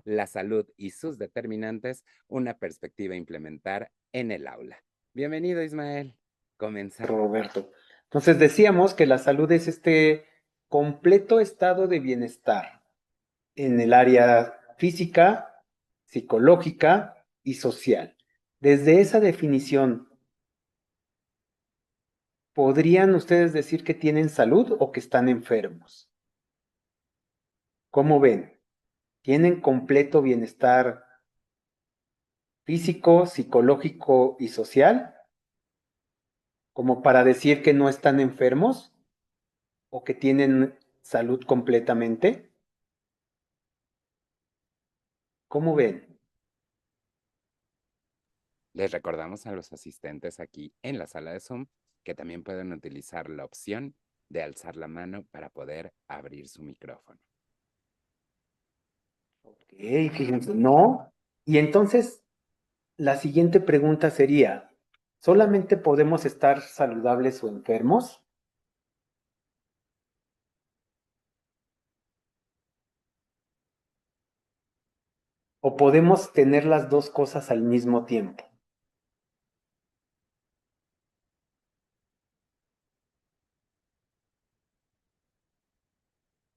la salud y sus determinantes, una perspectiva a implementar en el aula. Bienvenido, Ismael. Comenzamos. Roberto. Entonces decíamos que la salud es este completo estado de bienestar en el área física, psicológica y social. Desde esa definición, ¿podrían ustedes decir que tienen salud o que están enfermos? ¿Cómo ven? ¿Tienen completo bienestar físico, psicológico y social? ¿Como para decir que no están enfermos o que tienen salud completamente? ¿Cómo ven? Les recordamos a los asistentes aquí en la sala de Zoom que también pueden utilizar la opción de alzar la mano para poder abrir su micrófono. Ok, fíjense, no. Y entonces, la siguiente pregunta sería, ¿solamente podemos estar saludables o enfermos? ¿O podemos tener las dos cosas al mismo tiempo?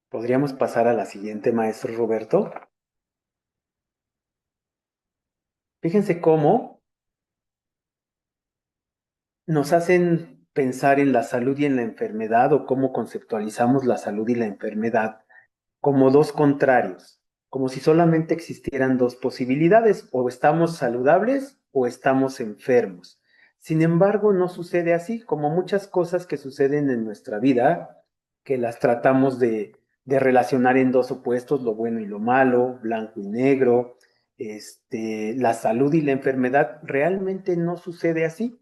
¿Podríamos pasar a la siguiente, maestro Roberto? Fíjense cómo nos hacen pensar en la salud y en la enfermedad o cómo conceptualizamos la salud y la enfermedad como dos contrarios, como si solamente existieran dos posibilidades, o estamos saludables o estamos enfermos. Sin embargo, no sucede así, como muchas cosas que suceden en nuestra vida, que las tratamos de relacionar en dos opuestos, lo bueno y lo malo, blanco y negro, la salud y la enfermedad, realmente no sucede así.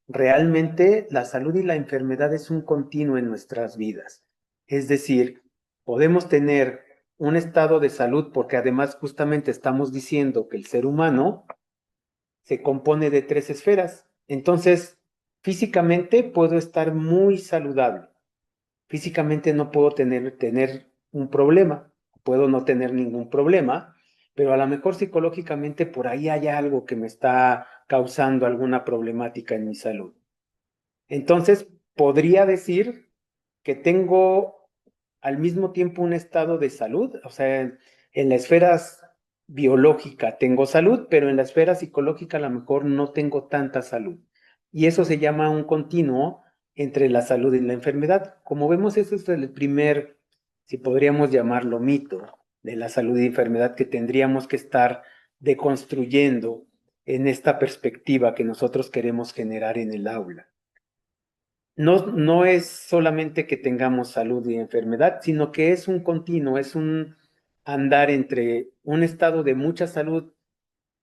Realmente la salud y la enfermedad es un continuo en nuestras vidas. Es decir, podemos tener un estado de salud porque además justamente estamos diciendo que el ser humano se compone de tres esferas. Entonces, físicamente puedo estar muy saludable. Físicamente no puedo tener un problema. Puedo no tener ningún problema, pero a lo mejor psicológicamente por ahí hay algo que me está causando alguna problemática en mi salud. Entonces, podría decir que tengo al mismo tiempo un estado de salud, o sea, en la esfera biológica tengo salud, pero en la esfera psicológica a lo mejor no tengo tanta salud. Y eso se llama un continuo entre la salud y la enfermedad. Como vemos, eso es el primer, si podríamos llamarlo mito, de la salud y enfermedad que tendríamos que estar deconstruyendo en esta perspectiva que nosotros queremos generar en el aula. No, no es solamente que tengamos salud y enfermedad, sino que es un continuo, es un andar entre un estado de mucha salud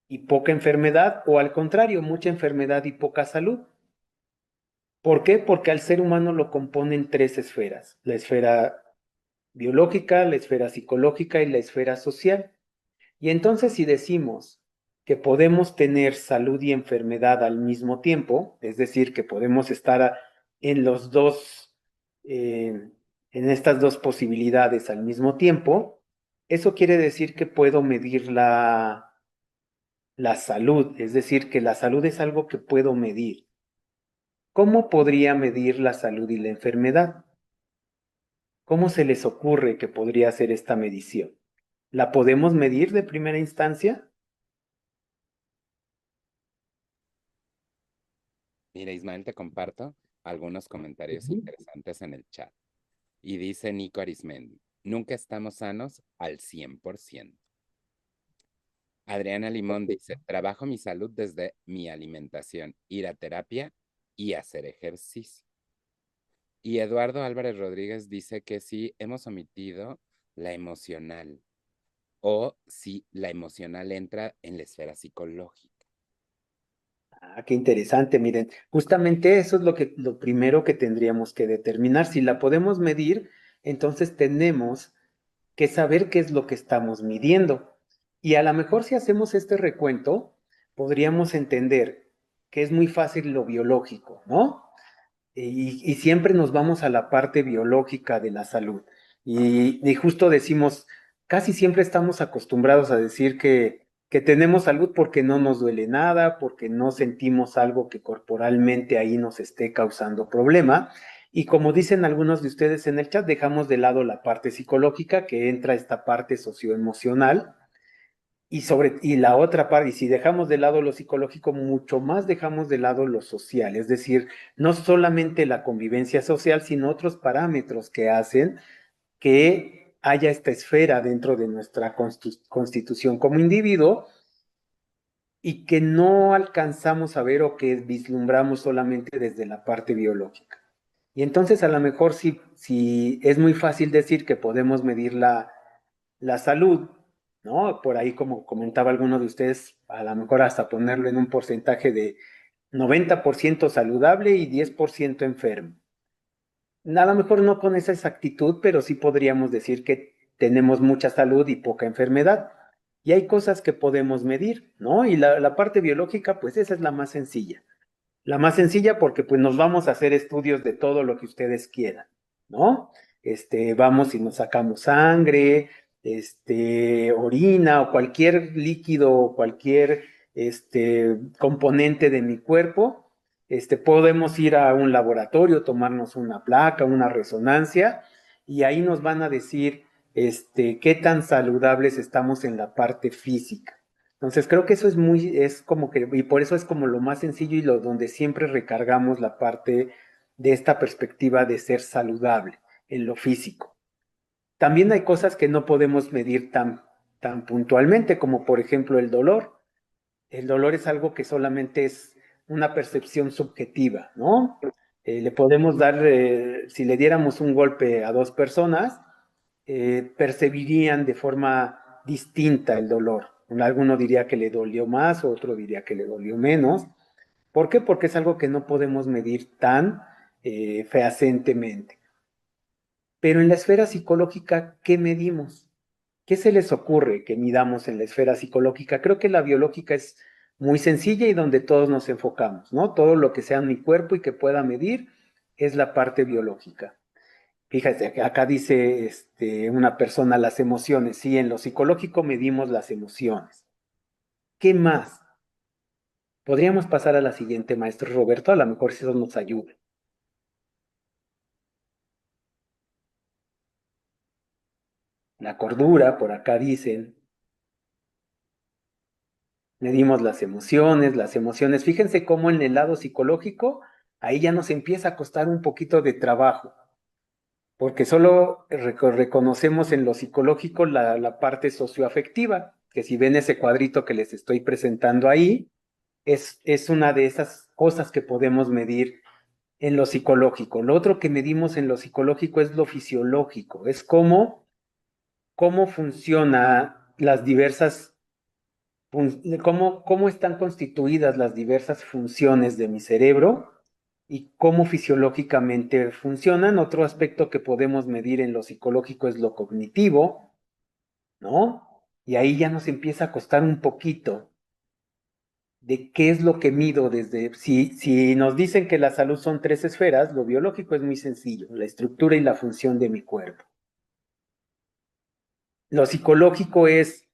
y poca enfermedad, o al contrario, mucha enfermedad y poca salud. ¿Por qué? Porque al ser humano lo componen tres esferas: la esfera biológica, la esfera psicológica y la esfera social. Y entonces, si decimos que podemos tener salud y enfermedad al mismo tiempo, es decir, que podemos estar en los dos, en estas dos posibilidades al mismo tiempo, eso quiere decir que puedo medir la salud, es decir, que la salud es algo que puedo medir. ¿Cómo podría medir la salud y la enfermedad? ¿Cómo se les ocurre que podría hacer esta medición? ¿La podemos medir de primera instancia? Mira, Ismael, te comparto algunos comentarios interesantes en el chat. Y dice Nico Arismendi, nunca estamos sanos al 100%. Adriana Limón dice, trabajo mi salud desde mi alimentación, ir a terapia y hacer ejercicio. Y Eduardo Álvarez Rodríguez dice que si hemos omitido la emocional o si la emocional entra en la esfera psicológica. Ah, qué interesante. Miren, justamente eso es lo primero que tendríamos que determinar. Si la podemos medir, entonces tenemos que saber qué es lo que estamos midiendo. Y a lo mejor si hacemos este recuento, podríamos entender que es muy fácil lo biológico, ¿no? Y siempre nos vamos a la parte biológica de la salud. Y justo decimos, casi siempre estamos acostumbrados a decir que tenemos salud porque no nos duele nada, porque no sentimos algo que corporalmente ahí nos esté causando problema. Y como dicen algunos de ustedes en el chat, dejamos de lado la parte psicológica, que entra esta parte socioemocional, y la otra parte, y si dejamos de lado lo psicológico, mucho más dejamos de lado lo social, es decir, no solamente la convivencia social, sino otros parámetros que hacen que haya esta esfera dentro de nuestra constitución como individuo y que no alcanzamos a ver o que vislumbramos solamente desde la parte biológica. Y entonces a lo mejor si es muy fácil decir que podemos medir la salud, ¿no? Por ahí, como comentaba alguno de ustedes, a lo mejor hasta ponerlo en un porcentaje de 90% saludable y 10% enfermo. A lo mejor no con esa exactitud, pero sí podríamos decir que tenemos mucha salud y poca enfermedad. Y hay cosas que podemos medir, ¿no? Y la parte biológica, pues esa es la más sencilla. La más sencilla porque pues nos vamos a hacer estudios de todo lo que ustedes quieran, ¿no? Vamos y nos sacamos sangre, orina o cualquier líquido o cualquier componente de mi cuerpo. Podemos ir a un laboratorio, tomarnos una placa, una resonancia, y ahí nos van a decir, qué tan saludables estamos en la parte física. Entonces creo que eso es como que, y por eso es como lo más sencillo y lo donde siempre recargamos la parte de esta perspectiva de ser saludable en lo físico. También hay cosas que no podemos medir tan puntualmente, como por ejemplo el dolor. El dolor es algo que solamente es una percepción subjetiva, ¿no? Le podemos dar, si le diéramos un golpe a dos personas, percibirían de forma distinta el dolor. Alguno diría que le dolió más, otro diría que le dolió menos. ¿Por qué? Porque es algo que no podemos medir tan fehacientemente. Pero en la esfera psicológica, ¿qué medimos? ¿Qué se les ocurre que midamos en la esfera psicológica? Creo que la biológica es muy sencilla y donde todos nos enfocamos, ¿no? Todo lo que sea en mi cuerpo y que pueda medir es la parte biológica. Fíjate, acá dice una persona las emociones. Sí, en lo psicológico medimos las emociones. ¿Qué más? Podríamos pasar a la siguiente, maestro Roberto, a lo mejor si eso nos ayuda. La cordura, por acá dicen, medimos las emociones. Fíjense cómo en el lado psicológico, ahí ya nos empieza a costar un poquito de trabajo, porque solo reconocemos en lo psicológico la parte socioafectiva, que si ven ese cuadrito que les estoy presentando ahí, es una de esas cosas que podemos medir en lo psicológico. Lo otro que medimos en lo psicológico es lo fisiológico, es cómo funciona las diversas, cómo están constituidas las diversas funciones de mi cerebro y cómo fisiológicamente funcionan. Otro aspecto que podemos medir en lo psicológico es lo cognitivo, ¿no? Y ahí ya nos empieza a costar un poquito de qué es lo que mido desde, si nos dicen que la salud son tres esferas, lo biológico es muy sencillo, la estructura y la función de mi cuerpo. Lo psicológico es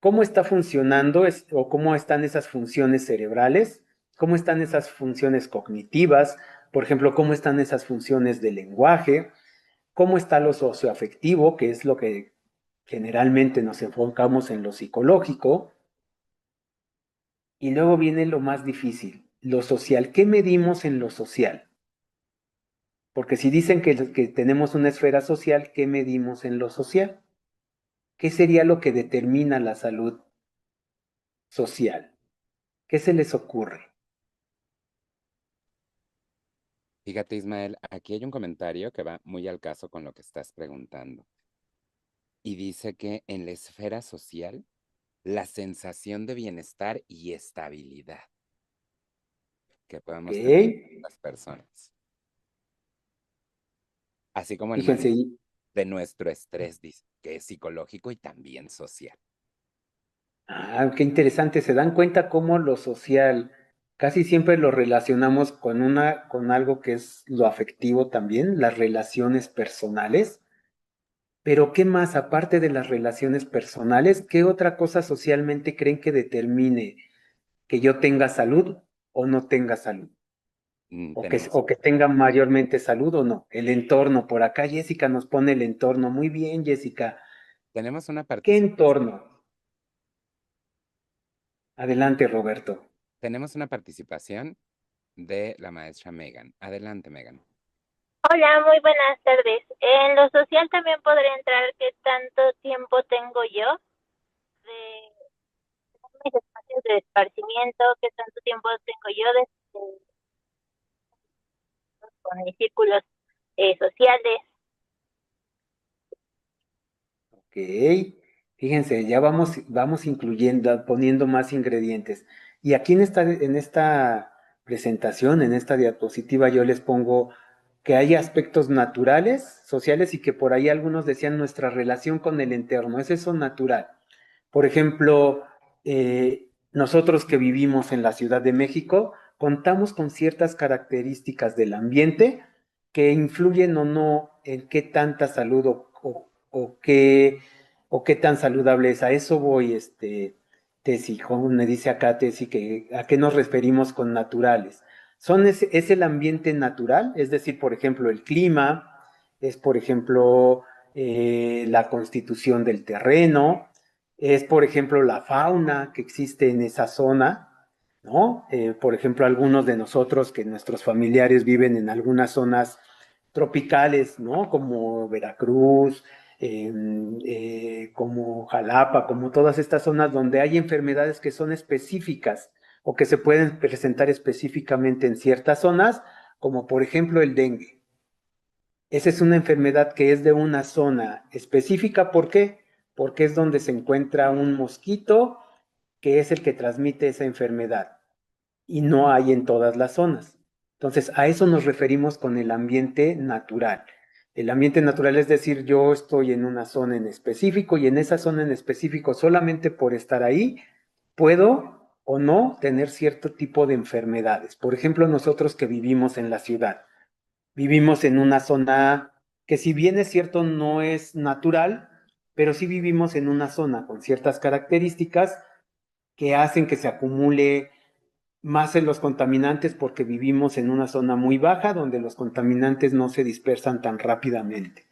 cómo está funcionando o cómo están esas funciones cerebrales, cómo están esas funciones cognitivas, por ejemplo, cómo están esas funciones de lenguaje, cómo está lo socioafectivo, que es lo que generalmente nos enfocamos en lo psicológico, y luego viene lo más difícil, lo social. ¿Qué medimos en lo social? Porque si dicen que tenemos una esfera social, ¿qué medimos en lo social? ¿Qué sería lo que determina la salud social? ¿Qué se les ocurre? Fíjate, Ismael, aquí hay un comentario que va muy al caso con lo que estás preguntando. Y dice que en la esfera social, la sensación de bienestar y estabilidad que Ok, podemos tener las personas, así como el fíjense, manejo de nuestro estrés, dice, que es psicológico y también social. qué interesante, se dan cuenta cómo lo social casi siempre lo relacionamos con algo que es lo afectivo también, las relaciones personales. Pero ¿qué más, aparte de las relaciones personales, qué otra cosa socialmente creen que determine que yo tenga salud o no tenga salud? Tenemos, O que tenga mayormente salud o no. El entorno, por acá Jessica nos pone el entorno. Muy bien, Jessica. tenemos una ¿Qué participación. entorno? Adelante, Roberto. Tenemos una participación de la maestra Megan. Adelante, Megan. Hola, muy buenas tardes. En lo social también podría entrar qué tanto tiempo tengo yo de mis espacios de esparcimiento, qué tanto tiempo tengo yo con mis círculos sociales. Ok, fíjense, ya vamos incluyendo, poniendo más ingredientes. Y aquí en esta presentación, en esta diapositiva, yo les pongo que hay aspectos naturales, sociales, y que por ahí algunos decían nuestra relación con el entorno, es eso natural. Por ejemplo, nosotros que vivimos en la Ciudad de México, contamos con ciertas características del ambiente que influyen o no en qué tanta salud o qué tan saludable es. A eso voy, Tessy, como me dice acá Tessy, que a qué nos referimos con naturales. Es el ambiente natural, es decir, por ejemplo, el clima, es por ejemplo la constitución del terreno, es por ejemplo la fauna que existe en esa zona, ¿no? Por ejemplo, algunos de nosotros que nuestros familiares viven en algunas zonas tropicales, ¿no? Como Veracruz, como Jalapa, como todas estas zonas donde hay enfermedades que son específicas o que se pueden presentar específicamente en ciertas zonas, como por ejemplo el dengue. Esa es una enfermedad que es de una zona específica. ¿Por qué? Porque es donde se encuentra un mosquito que es el que transmite esa enfermedad y no hay en todas las zonas. Entonces, a eso nos referimos con el ambiente natural. El ambiente natural es decir, yo estoy en una zona en específico y en esa zona en específico, solamente por estar ahí, puedo o no tener cierto tipo de enfermedades. Por ejemplo, nosotros que vivimos en la ciudad, vivimos en una zona que si bien es cierto no es natural, pero sí vivimos en una zona con ciertas características que hacen que se acumule más en los contaminantes porque vivimos en una zona muy baja donde los contaminantes no se dispersan tan rápidamente.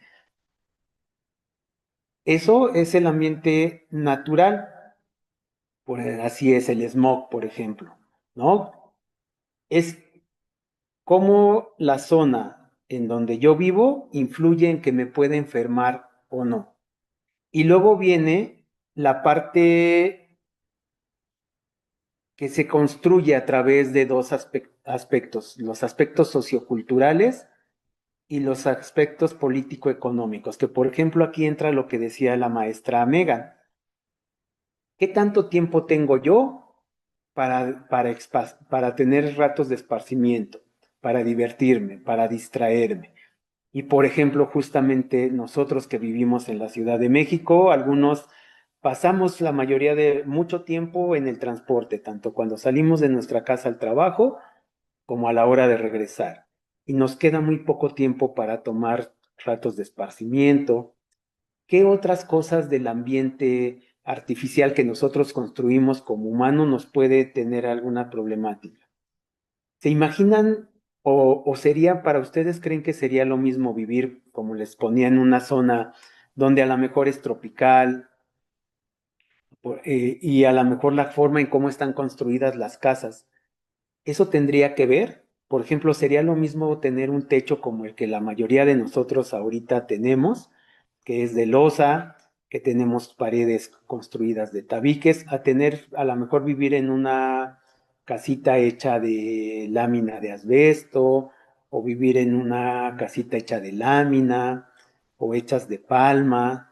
Eso es el ambiente natural, así es el smog, por ejemplo, ¿no? Es cómo la zona en donde yo vivo influye en que me pueda enfermar o no. Y luego viene la parte que se construye a través de dos aspectos, los aspectos socioculturales y los aspectos político-económicos, que por ejemplo aquí entra lo que decía la maestra Megan. ¿Qué tanto tiempo tengo yo para tener ratos de esparcimiento, para divertirme, para distraerme? Y por ejemplo, justamente nosotros que vivimos en la Ciudad de México, algunos pasamos la mayoría de mucho tiempo en el transporte, tanto cuando salimos de nuestra casa al trabajo como a la hora de regresar. Y nos queda muy poco tiempo para tomar ratos de esparcimiento. ¿Qué otras cosas del ambiente artificial que nosotros construimos como humanos nos puede tener alguna problemática? ¿Se imaginan o sería para ustedes, creen que sería lo mismo vivir, como les ponía, en una zona donde a lo mejor es tropical y a lo mejor la forma en cómo están construidas las casas? ¿Eso tendría que ver? Por ejemplo, ¿sería lo mismo tener un techo como el que la mayoría de nosotros ahorita tenemos, que es de losa, que tenemos paredes construidas de tabiques, a tener, a lo mejor vivir en una casita hecha de lámina de asbesto, o vivir en una casita hecha de lámina, o hechas de palma?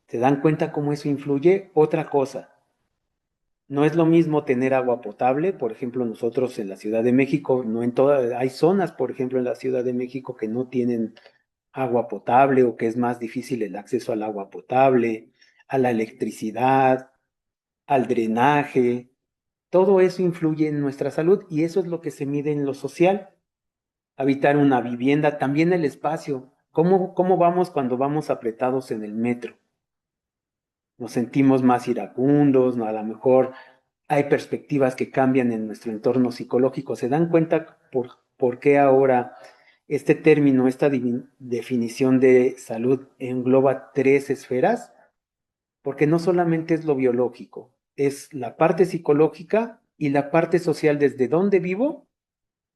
¿Se dan cuenta cómo eso influye? Otra cosa, no es lo mismo tener agua potable, por ejemplo, nosotros en la Ciudad de México, no en todas, hay zonas, por ejemplo, en la Ciudad de México que no tienen agua potable o que es más difícil el acceso al agua potable, a la electricidad, al drenaje. Todo eso influye en nuestra salud y eso es lo que se mide en lo social. Habitar una vivienda, también el espacio. ¿Cómo vamos cuando vamos apretados en el metro? Nos sentimos más iracundos, ¿no? A lo mejor hay perspectivas que cambian en nuestro entorno psicológico. ¿Se dan cuenta por qué ahora este término, esta definición de salud engloba tres esferas? Porque no solamente es lo biológico, es la parte psicológica y la parte social, desde dónde vivo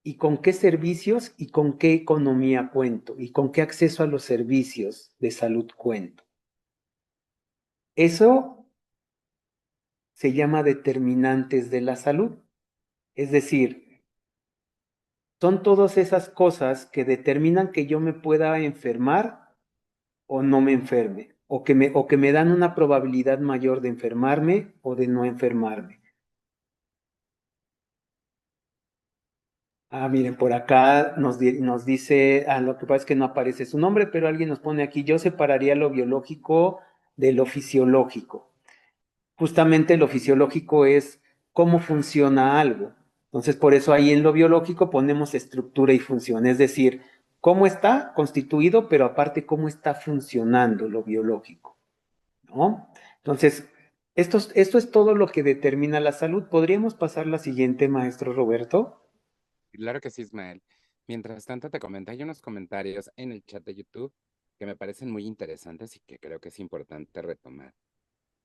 y con qué servicios y con qué economía cuento y con qué acceso a los servicios de salud cuento. Eso se llama determinantes de la salud. Es decir, son todas esas cosas que determinan que yo me pueda enfermar o no me enferme, o que me dan una probabilidad mayor de enfermarme o de no enfermarme. Miren, por acá nos dice, lo que pasa es que no aparece su nombre, pero alguien nos pone aquí, yo separaría lo biológico de lo fisiológico. Justamente lo fisiológico es cómo funciona algo. Entonces, por eso ahí en lo biológico ponemos estructura y función, es decir, cómo está constituido, pero aparte cómo está funcionando lo biológico, ¿no? Entonces, esto es todo lo que determina la salud. ¿Podríamos pasar la siguiente, maestro Roberto? Claro que sí, Ismael. Mientras tanto, te comento, hay unos comentarios en el chat de YouTube que me parecen muy interesantes y que creo que es importante retomar.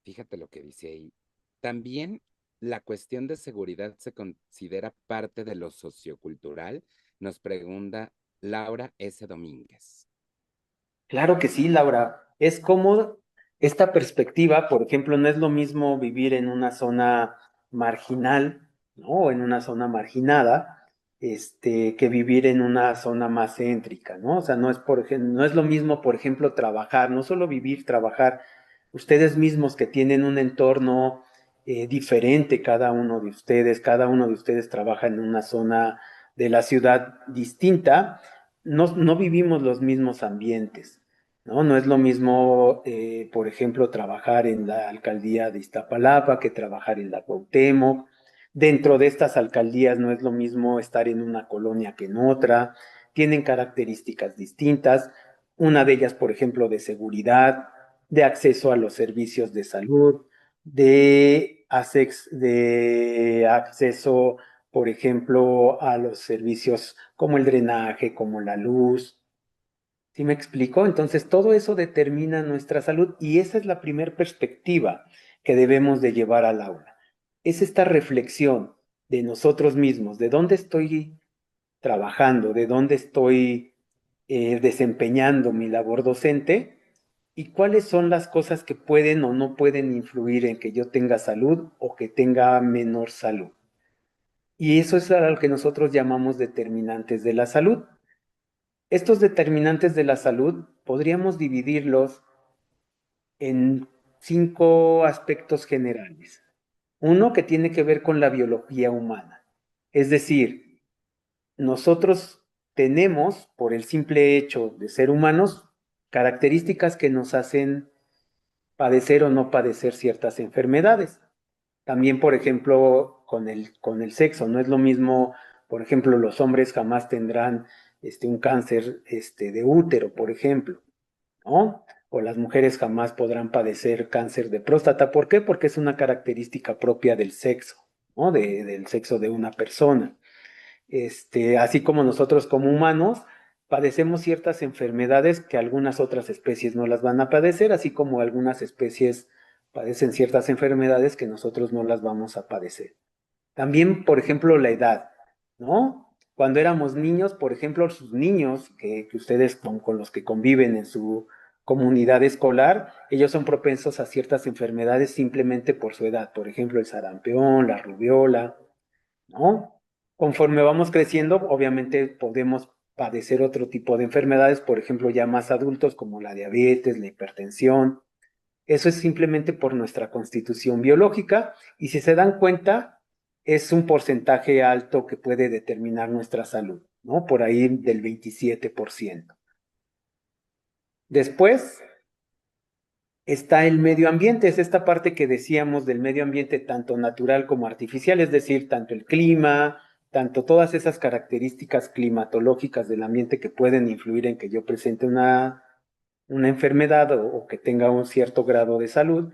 Fíjate lo que dice ahí. También la cuestión de seguridad se considera parte de lo sociocultural, nos pregunta Laura S. Domínguez. Claro que sí, Laura. Es como esta perspectiva, por ejemplo, no es lo mismo vivir en una zona marginal, ¿no? O en una zona marginada, que vivir en una zona más céntrica, ¿no? O sea, no es lo mismo, por ejemplo, trabajar, no solo vivir, trabajar. Ustedes mismos que tienen un entorno diferente, cada uno de ustedes trabaja en una zona de la ciudad distinta, no vivimos los mismos ambientes. ¿No? No es lo mismo, por ejemplo, trabajar en la alcaldía de Iztapalapa que trabajar en la Cuauhtémoc. Dentro de estas alcaldías no es lo mismo estar en una colonia que en otra. Tienen características distintas. Una de ellas, por ejemplo, de seguridad, de acceso a los servicios de salud, de acceso, por ejemplo, a los servicios como el drenaje, como la luz. ¿Sí me explico? Entonces, todo eso determina nuestra salud y esa es la primera perspectiva que debemos de llevar al aula. Es esta reflexión de nosotros mismos, de dónde estoy trabajando, de dónde estoy desempeñando mi labor docente y cuáles son las cosas que pueden o no pueden influir en que yo tenga salud o que tenga menor salud. Y eso es a lo que nosotros llamamos determinantes de la salud. Estos determinantes de la salud podríamos dividirlos en 5 aspectos generales. Uno que tiene que ver con la biología humana. Es decir, nosotros tenemos, por el simple hecho de ser humanos, características que nos hacen padecer o no padecer ciertas enfermedades. También, por ejemplo, con el sexo, no es lo mismo, por ejemplo, los hombres jamás tendrán un cáncer de útero, por ejemplo, ¿no? O las mujeres jamás podrán padecer cáncer de próstata. ¿Por qué? Porque es una característica propia del sexo, ¿no? Del sexo de una persona. Así como nosotros como humanos padecemos ciertas enfermedades que algunas otras especies no las van a padecer, así como algunas especies padecen ciertas enfermedades que nosotros no las vamos a padecer. También, por ejemplo, la edad, ¿no? Cuando éramos niños, por ejemplo, sus niños que ustedes con los que conviven en su comunidad escolar, ellos son propensos a ciertas enfermedades simplemente por su edad, por ejemplo, el sarampión, la rubiola, ¿no? Conforme vamos creciendo, obviamente podemos padecer otro tipo de enfermedades, por ejemplo, ya más adultos como la diabetes, la hipertensión. Eso es simplemente por nuestra constitución biológica y si se dan cuenta, es un porcentaje alto que puede determinar nuestra salud, ¿no? Por ahí del 27%. Después está el medio ambiente, es esta parte que decíamos del medio ambiente tanto natural como artificial, es decir, tanto el clima, tanto todas esas características climatológicas del ambiente que pueden influir en que yo presente una enfermedad o que tenga un cierto grado de salud,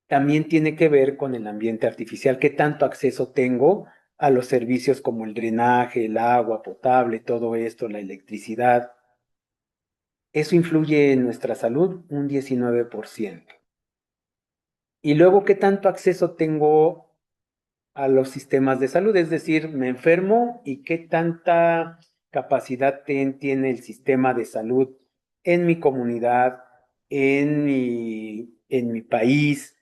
también tiene que ver con el ambiente artificial, qué tanto acceso tengo a los servicios como el drenaje, el agua potable, todo esto, la electricidad. Eso influye en nuestra salud un 19%. Y luego, ¿qué tanto acceso tengo a los sistemas de salud? Es decir, me enfermo y qué tanta capacidad tiene el sistema de salud en mi comunidad, en mi país,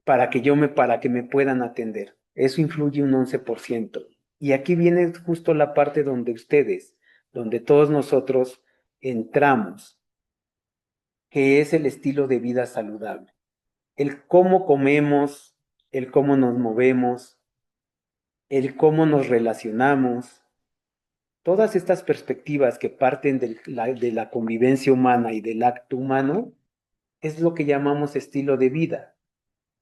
para que me puedan atender. Eso influye un 11%. Y aquí viene justo la parte donde todos nosotros entramos, que es el estilo de vida saludable. El cómo comemos, el cómo nos movemos, el cómo nos relacionamos, todas estas perspectivas que parten de la convivencia humana y del acto humano, es lo que llamamos estilo de vida.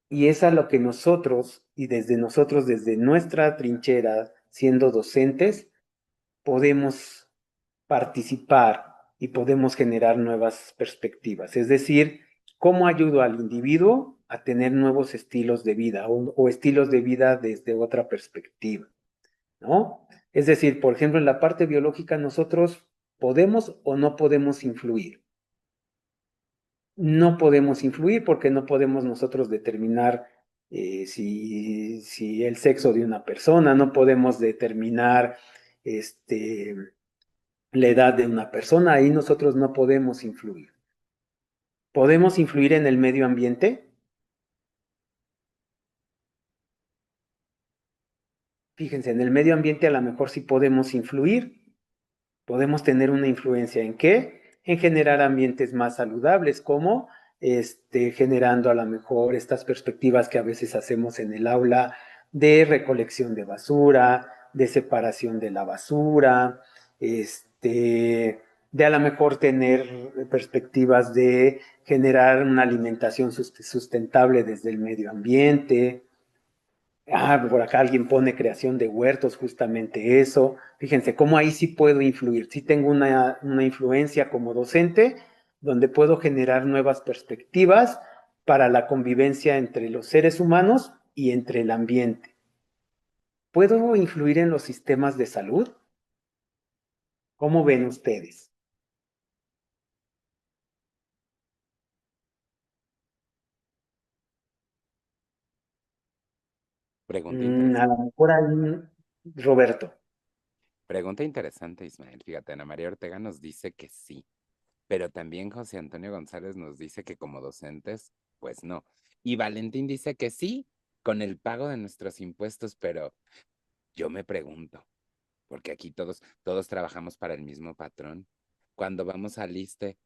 Y es a lo que nosotros, desde nuestra trinchera, siendo docentes, podemos participar y podemos generar nuevas perspectivas. Es decir, cómo ayudo al individuo a tener nuevos estilos de vida o estilos de vida desde otra perspectiva, ¿no? Es decir, por ejemplo, en la parte biológica nosotros podemos o no podemos influir. No podemos influir porque no podemos nosotros determinar si el sexo de una persona, no podemos determinar la edad de una persona, ahí nosotros no podemos influir. ¿Podemos influir en el medio ambiente? Fíjense, en el medio ambiente a lo mejor sí podemos influir. Podemos tener una influencia ¿en qué? En generar ambientes más saludables, como generando a lo mejor estas perspectivas que a veces hacemos en el aula de recolección de basura, de separación de la basura, de a lo mejor tener perspectivas de generar una alimentación sustentable desde el medio ambiente. Por acá alguien pone creación de huertos, justamente eso. Fíjense, cómo ahí sí puedo influir. Sí tengo una influencia como docente, donde puedo generar nuevas perspectivas para la convivencia entre los seres humanos y entre el ambiente. ¿Puedo influir en los sistemas de salud? ¿Cómo ven ustedes? Pregunta A interesante. lo mejor hay Roberto. Pregunta interesante, Ismael. Fíjate, Ana María Ortega nos dice que sí, pero también José Antonio González nos dice que como docentes, pues no. Y Valentín dice que sí, con el pago de nuestros impuestos, pero yo me pregunto, porque aquí todos trabajamos para el mismo patrón. Cuando vamos al ISSSTE,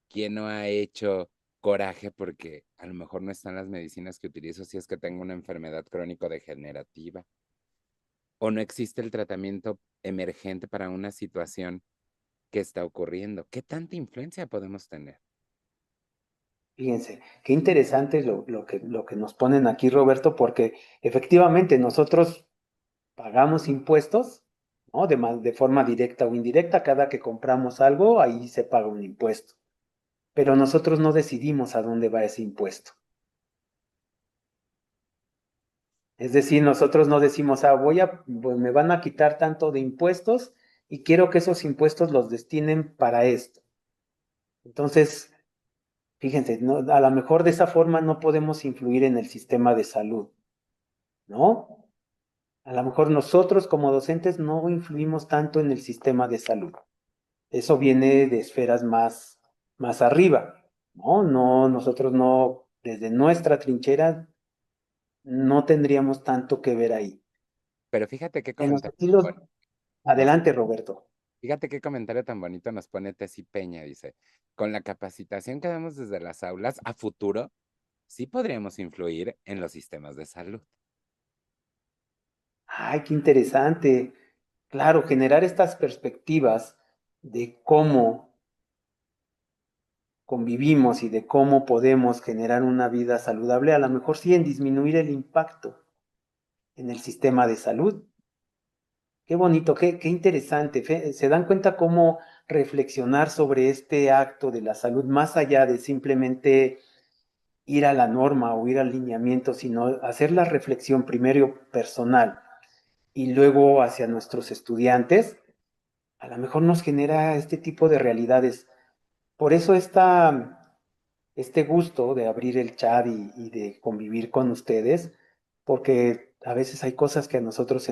¿quién no ha hecho coraje porque a lo mejor no están las medicinas que utilizo si es que tengo una enfermedad crónico-degenerativa? ¿O no existe el tratamiento emergente para una situación que está ocurriendo? ¿Qué tanta influencia podemos tener? Fíjense, qué interesante lo que nos ponen aquí, Roberto, porque efectivamente nosotros pagamos impuestos, ¿no? De forma directa o indirecta, cada que compramos algo, ahí se paga un impuesto. Pero nosotros no decidimos a dónde va ese impuesto. Es decir, nosotros no decimos, pues me van a quitar tanto de impuestos y quiero que esos impuestos los destinen para esto. Entonces, fíjense, a lo mejor de esa forma no podemos influir en el sistema de salud, ¿no? A lo mejor nosotros como docentes no influimos tanto en el sistema de salud. Eso viene de esferas más arriba, ¿no? No, nosotros no, desde nuestra trinchera, no tendríamos tanto que ver ahí. Pero fíjate qué En los comentario tan estilos, bonito adelante, Roberto. fíjate qué comentario tan bonito nos pone Tessy Peña, dice, con la capacitación que damos desde las aulas a futuro, sí podríamos influir en los sistemas de salud. Ay, qué interesante. Claro, generar estas perspectivas de cómo convivimos y de cómo podemos generar una vida saludable, a lo mejor sí en disminuir el impacto en el sistema de salud. Qué bonito, qué interesante. ¿Se dan cuenta cómo reflexionar sobre este acto de la salud, más allá de simplemente ir a la norma o ir al lineamiento, sino hacer la reflexión primero personal y luego hacia nuestros estudiantes? A lo mejor nos genera este tipo de realidades. Por eso este gusto de abrir el chat y de convivir con ustedes, porque a veces hay cosas que a nosotros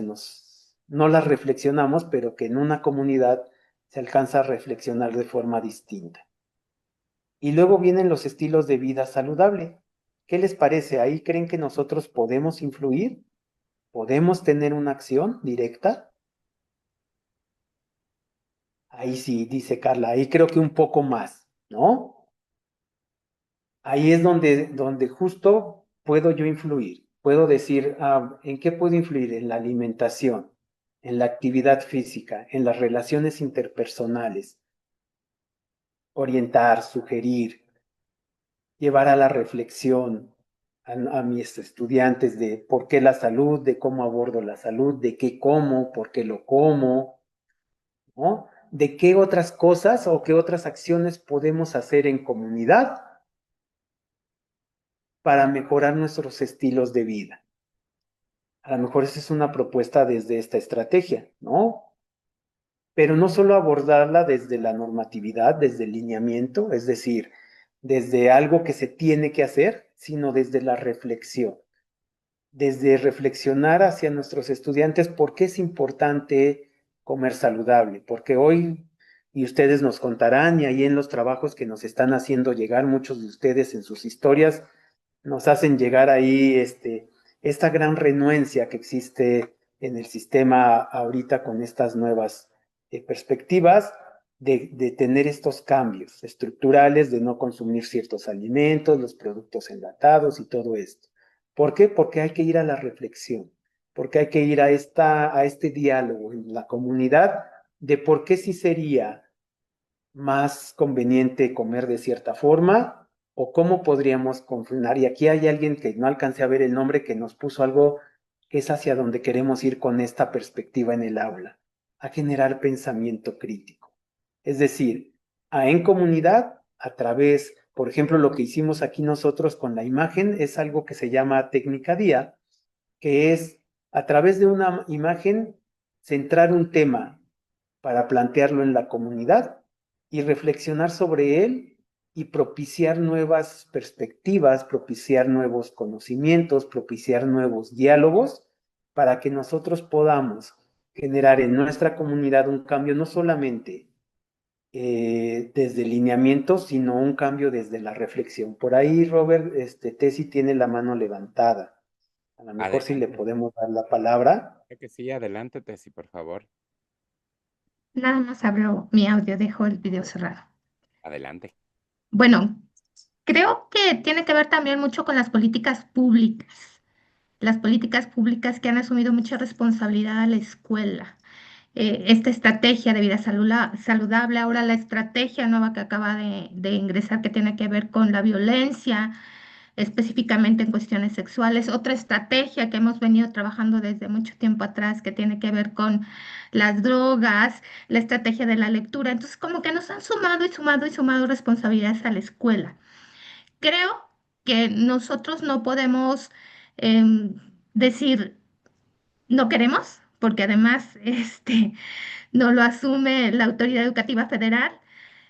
no las reflexionamos, pero que en una comunidad se alcanza a reflexionar de forma distinta. Y luego vienen los estilos de vida saludable. ¿Qué les parece? ¿Ahí creen que nosotros podemos influir? ¿Podemos tener una acción directa? Ahí sí, dice Carla, ahí creo que un poco más, ¿no? Ahí es donde justo puedo yo influir. Puedo decir, ¿en qué puedo influir? En la alimentación, en la actividad física, en las relaciones interpersonales, orientar, sugerir, llevar a la reflexión a mis estudiantes de por qué la salud, de cómo abordo la salud, de qué como, por qué lo como, ¿no? De qué otras cosas o qué otras acciones podemos hacer en comunidad para mejorar nuestros estilos de vida. A lo mejor esa es una propuesta desde esta estrategia, ¿no? Pero no solo abordarla desde la normatividad, desde el lineamiento, es decir, desde algo que se tiene que hacer, sino desde la reflexión, desde reflexionar hacia nuestros estudiantes por qué es importante comer saludable, porque hoy, y ustedes nos contarán, y ahí en los trabajos que nos están haciendo llegar muchos de ustedes en sus historias, nos hacen llegar ahí esta gran renuencia que existe en el sistema ahorita con estas nuevas perspectivas de tener estos cambios estructurales, de no consumir ciertos alimentos, los productos enlatados y todo esto. ¿Por qué? Porque hay que ir a la reflexión, porque hay que ir a este diálogo en la comunidad de por qué sí sería más conveniente comer de cierta forma o cómo podríamos confirmar. Y aquí hay alguien que no alcancé a ver el nombre que nos puso algo que es hacia donde queremos ir con esta perspectiva en el aula, a generar pensamiento crítico. Es decir, en comunidad, a través, por ejemplo, lo que hicimos aquí nosotros con la imagen es algo que se llama técnica día, que es a través de una imagen centrar un tema para plantearlo en la comunidad y reflexionar sobre él y propiciar nuevas perspectivas, propiciar nuevos conocimientos, propiciar nuevos diálogos para que nosotros podamos generar en nuestra comunidad un cambio no solamente desde el lineamiento, sino un cambio desde la reflexión. Por ahí, Robert, Tessy tiene la mano levantada. A lo mejor si le Adelante. podemos dar la palabra. Creo que sí, adelante, Tessy, por favor. Nada más abro mi audio, dejo el video cerrado. Adelante. Bueno, creo que tiene que ver también mucho con las políticas públicas que han asumido mucha responsabilidad a la escuela. Esta estrategia de vida saludable, ahora la estrategia nueva que acaba de ingresar que tiene que ver con la violencia, específicamente en cuestiones sexuales. Otra estrategia que hemos venido trabajando desde mucho tiempo atrás que tiene que ver con las drogas, la estrategia de la lectura. Entonces, como que nos han sumado y sumado y sumado responsabilidades a la escuela. Creo que nosotros no podemos em, decir no queremos, porque además no lo asume la autoridad educativa federal.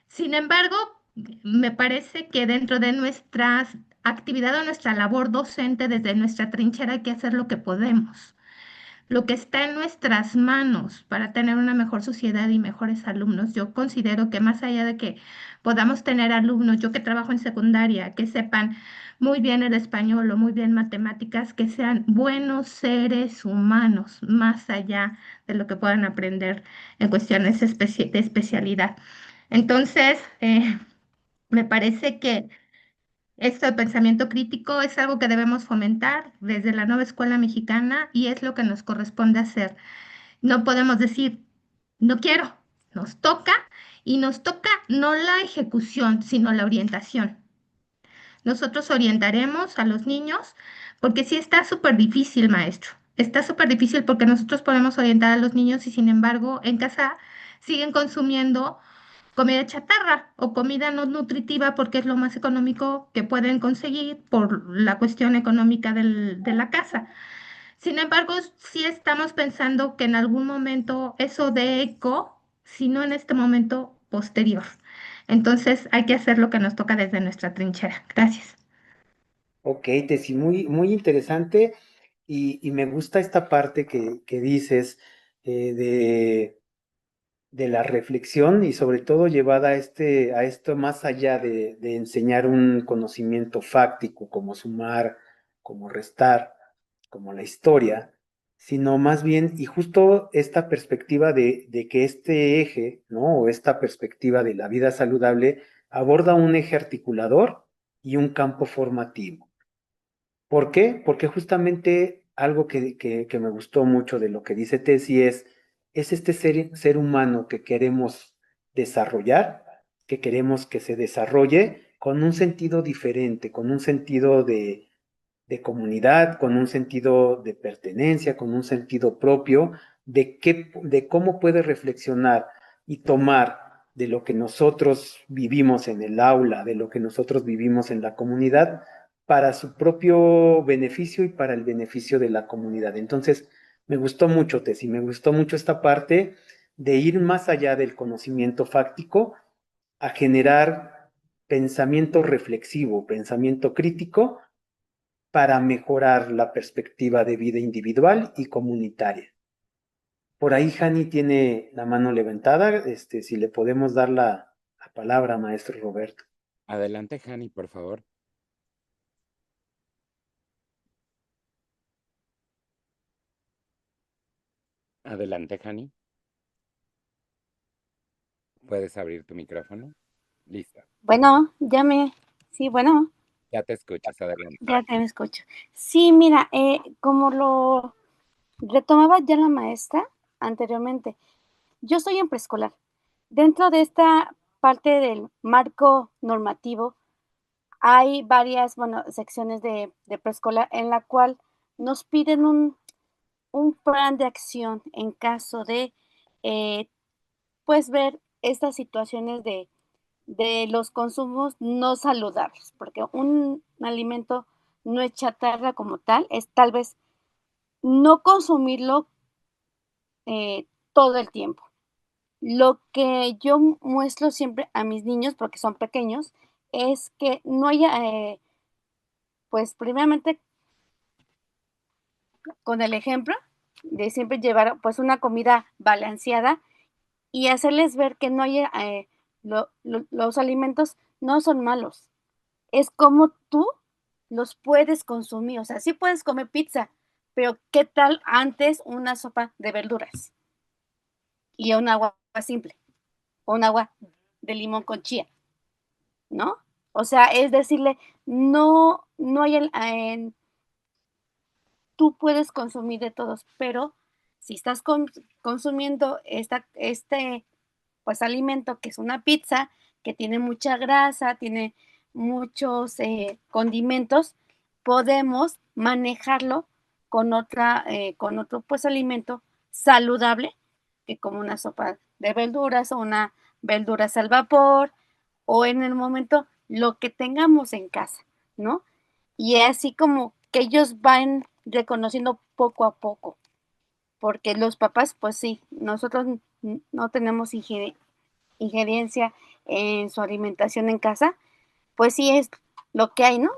Sin embargo, me parece que dentro de nuestra actividad o nuestra labor docente, desde nuestra trinchera, hay que hacer lo que podemos, lo que está en nuestras manos para tener una mejor sociedad y mejores alumnos. Yo considero que más allá de que podamos tener alumnos, yo que trabajo en secundaria, que sepan muy bien el español o muy bien matemáticas, que sean buenos seres humanos, más allá de lo que puedan aprender en cuestiones de especialidad. Entonces, me parece que esto de pensamiento crítico es algo que debemos fomentar desde la nueva escuela mexicana y es lo que nos corresponde hacer. No podemos decir, no quiero, nos toca y nos toca no la ejecución, sino la orientación. Nosotros orientaremos a los niños porque sí está súper difícil, maestro. está súper difícil porque nosotros podemos orientar a los niños y sin embargo en casa siguen consumiendo comida chatarra o comida no nutritiva porque es lo más económico que pueden conseguir por la cuestión económica de la casa. Sin embargo, sí estamos pensando que en algún momento eso de eco, si no en este momento posterior. Entonces hay que hacer lo que nos toca desde nuestra trinchera. Gracias. Ok, Tessy, muy, muy interesante y me gusta esta parte que dices de la reflexión y sobre todo llevada a esto más allá de enseñar un conocimiento fáctico como sumar, como restar, como la historia, sino más bien, y justo esta perspectiva de que este eje, ¿no? O esta perspectiva de la vida saludable aborda un eje articulador y un campo formativo. ¿Por qué? Porque justamente algo que me gustó mucho de lo que dice Tessie es este ser humano que queremos desarrollar, que queremos que se desarrolle con un sentido diferente, con un sentido de comunidad, con un sentido de pertenencia, con un sentido propio, de cómo puede reflexionar y tomar de lo que nosotros vivimos en el aula, de lo que nosotros vivimos en la comunidad, para su propio beneficio y para el beneficio de la comunidad. Entonces, me gustó mucho, Tessy, me gustó mucho esta parte de ir más allá del conocimiento fáctico a generar pensamiento reflexivo, pensamiento crítico para mejorar la perspectiva de vida individual y comunitaria. Por ahí Hani tiene la mano levantada, si le podemos dar la palabra, maestro Roberto. Adelante, Hani, por favor. Adelante, Hani. ¿Puedes abrir tu micrófono? Listo. Bueno, sí, bueno, Ya te escuchas, adelante. ya te escucho. Sí, mira, como lo retomaba ya la maestra anteriormente, yo estoy en preescolar. Dentro de esta parte del marco normativo, hay varias, bueno, secciones de preescolar en la cual nos piden un plan de acción en caso de, pues, ver estas situaciones de los consumos no saludables, porque un alimento no es chatarra como tal, es tal vez no consumirlo todo el tiempo. Lo que yo muestro siempre a mis niños, porque son pequeños, es que no haya, pues primeramente con el ejemplo de siempre llevar pues una comida balanceada y hacerles ver que no haya, los alimentos no son malos, es como tú los puedes consumir. O sea, sí puedes comer pizza, pero ¿qué tal antes una sopa de verduras y un agua simple o un agua de limón con chía, ¿no? O sea, es decirle, no hay tú puedes consumir de todos, pero si estás consumiendo este pues alimento que es una pizza, que tiene mucha grasa, tiene muchos condimentos, podemos manejarlo con otro pues alimento saludable, que como una sopa de verduras o una verduras al vapor, o en el momento lo que tengamos en casa, ¿no? Y así como que ellos van reconociendo poco a poco, porque los papás, pues sí, nosotros no tenemos injerencia en su alimentación en casa, pues sí es lo que hay, ¿no?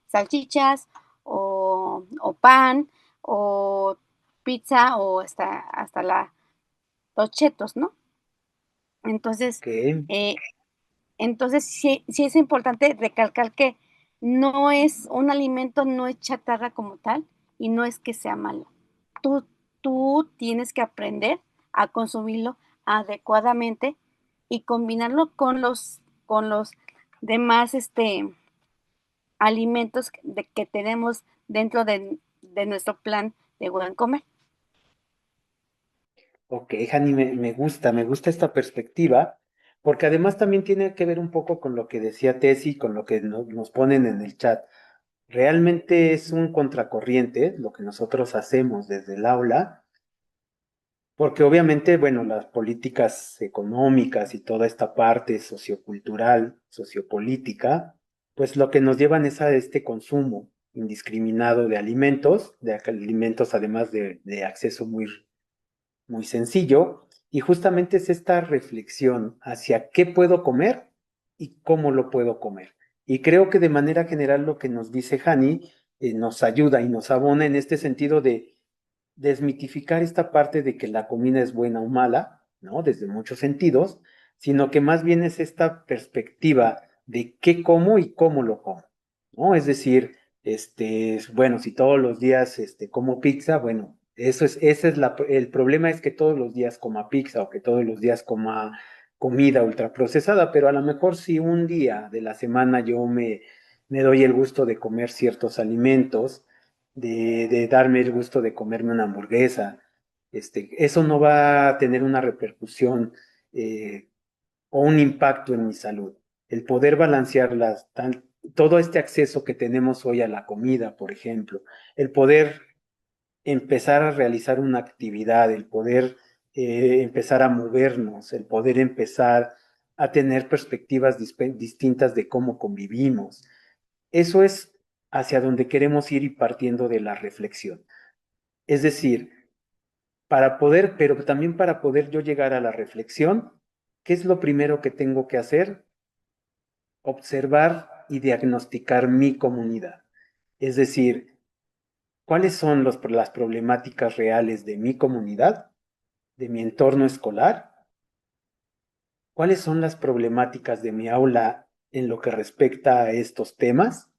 Salchichas o pan o pizza o hasta los chetos, ¿no? Entonces, Ok. eh, entonces sí es importante recalcar que no es un alimento, no es chatarra como tal y no es que sea malo. Tú, tú tienes que aprender a consumirlo adecuadamente y combinarlo con los demás alimentos que tenemos dentro de nuestro plan de buen comer. Ok, Hani, me gusta esta perspectiva, porque además también tiene que ver un poco con lo que decía Tessy, con lo que nos ponen en el chat. realmente es un contracorriente lo que nosotros hacemos desde el aula, porque obviamente, bueno, las políticas económicas y toda esta parte sociocultural, sociopolítica, pues lo que nos llevan es a este consumo indiscriminado de alimentos además de acceso muy sencillo, y justamente es esta reflexión hacia qué puedo comer y cómo lo puedo comer. Y creo que de manera general lo que nos dice Hani nos ayuda y nos abona en este sentido de desmitificar esta parte de que la comida es buena o mala, ¿no? Desde muchos sentidos, sino que más bien es esta perspectiva de qué como y cómo lo como, ¿no? Es decir, bueno, si todos los días, como pizza, bueno, ese es el problema es que todos los días coma pizza o que todos los días coma comida ultraprocesada, pero a lo mejor si un día de la semana yo me doy el gusto de comer ciertos alimentos, de darme el gusto de comerme una hamburguesa. Eso no va a tener una repercusión eh, o un impacto en mi salud. El poder balancear todo este acceso que tenemos hoy a la comida, por ejemplo, el poder empezar a realizar una actividad, el poder empezar a movernos, el poder empezar a tener perspectivas distintas de cómo convivimos. Eso es hacia donde queremos ir y partiendo de la reflexión. Es decir, pero también para poder yo llegar a la reflexión, ¿qué es lo primero que tengo que hacer? Observar y diagnosticar mi comunidad. Es decir, ¿cuáles son las problemáticas reales de mi comunidad, de mi entorno escolar? ¿Cuáles son las problemáticas de mi aula en lo que respecta a estos temas?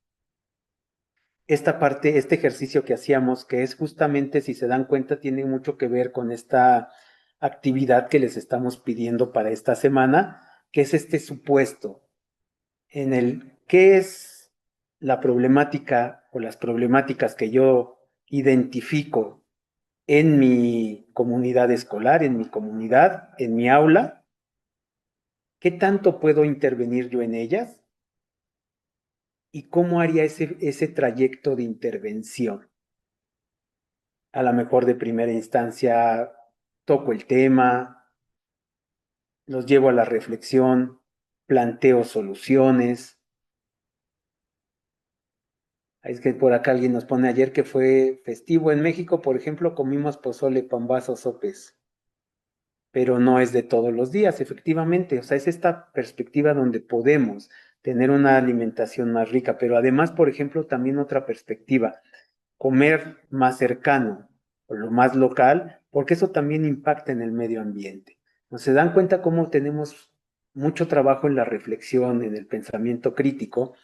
Esta parte, este ejercicio que hacíamos, que es justamente, si se dan cuenta, tiene mucho que ver con esta actividad que les estamos pidiendo para esta semana, que es este supuesto en el qué es la problemática o las problemáticas que yo identifico en mi comunidad escolar, en mi comunidad, en mi aula, qué tanto puedo intervenir yo en ellas y cómo haría ese trayecto de intervención. A lo mejor de primera instancia toco el tema, los llevo a la reflexión, planteo soluciones. Es que por acá alguien nos pone ayer que fue festivo en México, por ejemplo, comimos pozole, pambazos, sopes, pero no es de todos los días, efectivamente. O sea, es esta perspectiva donde podemos tener una alimentación más rica, pero además, por ejemplo, también otra perspectiva, comer más cercano o lo más local, porque eso también impacta en el medio ambiente. ¿No se dan cuenta cómo tenemos mucho trabajo en la reflexión, en el pensamiento crítico,